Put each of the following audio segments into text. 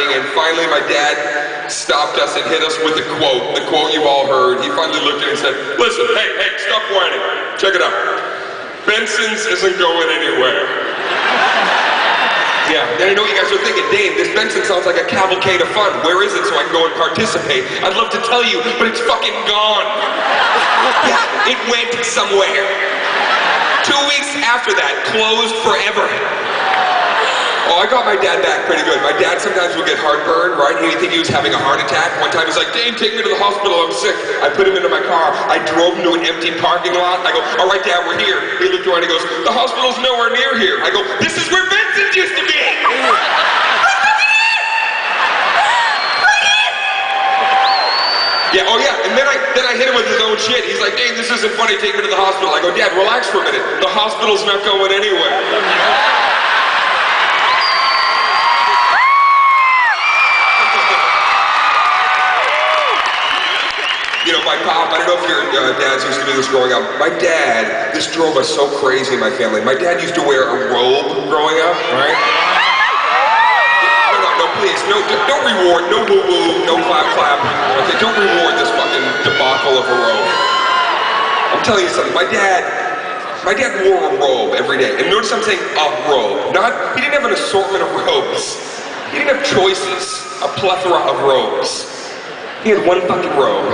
timing, and finally my dad stopped us and hit us with the quote you've all heard. He finally looked at me and said, listen, hey, stop whining. Check it out. Benson's isn't going anywhere. Yeah, and I know what you guys are thinking, Dane, this Benson sounds like a cavalcade of fun. Where is it so I can go and participate? I'd love to tell you, but it's fucking gone. Yeah, it went somewhere. 2 weeks after that, closed forever. Oh, I got my dad back pretty good. My dad sometimes would get heartburn, right? He'd think he was having a heart attack. One time he's like, Dane, take me to the hospital, I'm sick. I put him into my car. I drove him to an empty parking lot. I go, all right, Dad, we're here. He looked around and he goes, the hospital's nowhere near here. I go, this is where Benson's used to be. Yeah, oh yeah, and then I hit him with his own shit. He's like, Dane, this isn't funny, take me to the hospital. I go, Dad, relax for a minute. The hospital's not going anywhere. You know, my pop, I don't know if your dads used to do this growing up. My dad, this drove us so crazy in my family. My dad used to wear a robe growing up, right? No, please, don't reward, no woo-woo, no clap. Okay, don't reward this fucking debacle of a robe. I'm telling you something, my dad wore a robe every day. And notice I'm saying a robe. He didn't have an assortment of robes. He didn't have choices, a plethora of robes. He had one fucking robe.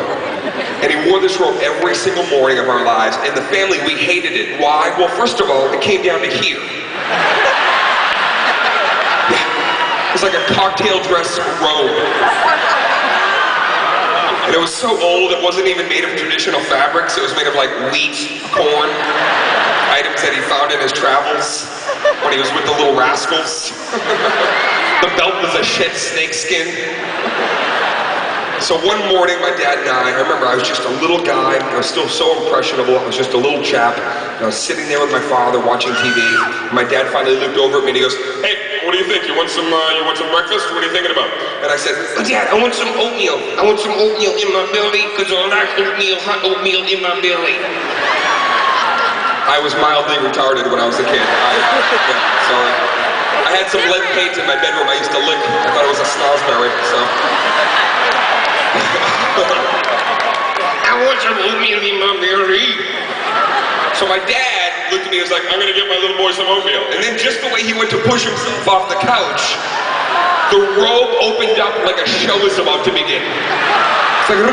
And he wore this robe every single morning of our lives. And the family, we hated it. Why? Well, first of all, it came down to here. Yeah. It was like a cocktail dress robe. And it was so old, it wasn't even made of traditional fabrics. It was made of like wheat, corn, items that he found in his travels when he was with the Little Rascals. The belt was a shed snake skin. So one morning, my dad and I remember I was just a little guy, I was still so impressionable, I was just a little chap, and I was sitting there with my father watching TV, and my dad finally looked over at me and he goes, hey, what do you think? You want some breakfast? What are you thinking about? And I said, oh, Dad, I want some oatmeal. I want some oatmeal in my belly, because I like oatmeal, hot oatmeal in my belly. I was mildly retarded when I was a kid. Sorry. I had some lead paint in my bedroom I used to lick. I thought it was a snozzberry, so. I want some oatmeal in my belly. So my dad looked at me and was like, I'm gonna get my little boy some oatmeal. And then just the way he went to push himself off the couch, the robe opened up like a show is about to begin. It's like,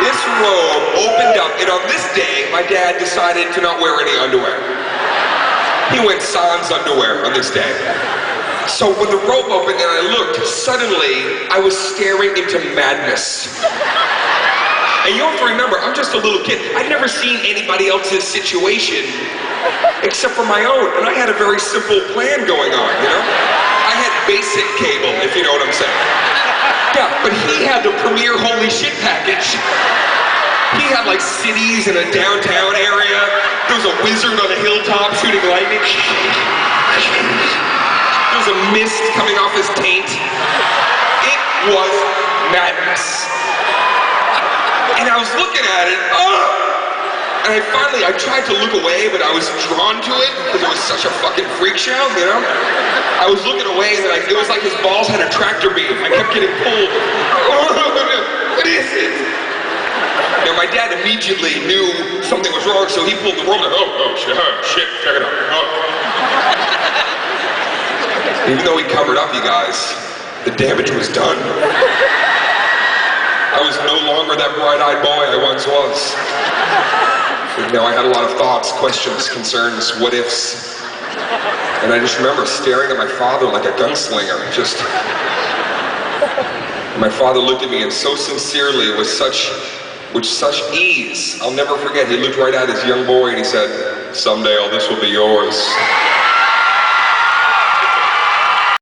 this robe opened up, and on this day, my dad decided to not wear any underwear. He went sans underwear on this day. So when the robe opened and I looked, suddenly I was staring into madness. And you have to remember, I'm just a little kid. I'd never seen anybody else's situation except for my own. And I had a very simple plan going on, you know? I had basic cable, if you know what I'm saying. Yeah, but he had the premier holy shit package. He had like cities in a downtown area. There was a wizard on a hilltop shooting lightning. There was a mist coming off his taint. It was madness. And I was looking at it, and I tried to look away, but I was drawn to it because it was such a fucking freak show, you know? I was looking away and it was like his balls had a tractor beam. I kept getting pulled. What is it? Now my dad immediately knew something was wrong, so he pulled the robe. Shit, check it out. Even though he covered up, you guys, the damage was done. I was no longer that bright-eyed boy I once was. You know, I had a lot of thoughts, questions, concerns, what-ifs. And I just remember staring at my father like a gunslinger, My father looked at me and so sincerely, with such ease, I'll never forget, he looked right at his young boy and he said, someday all this will be yours.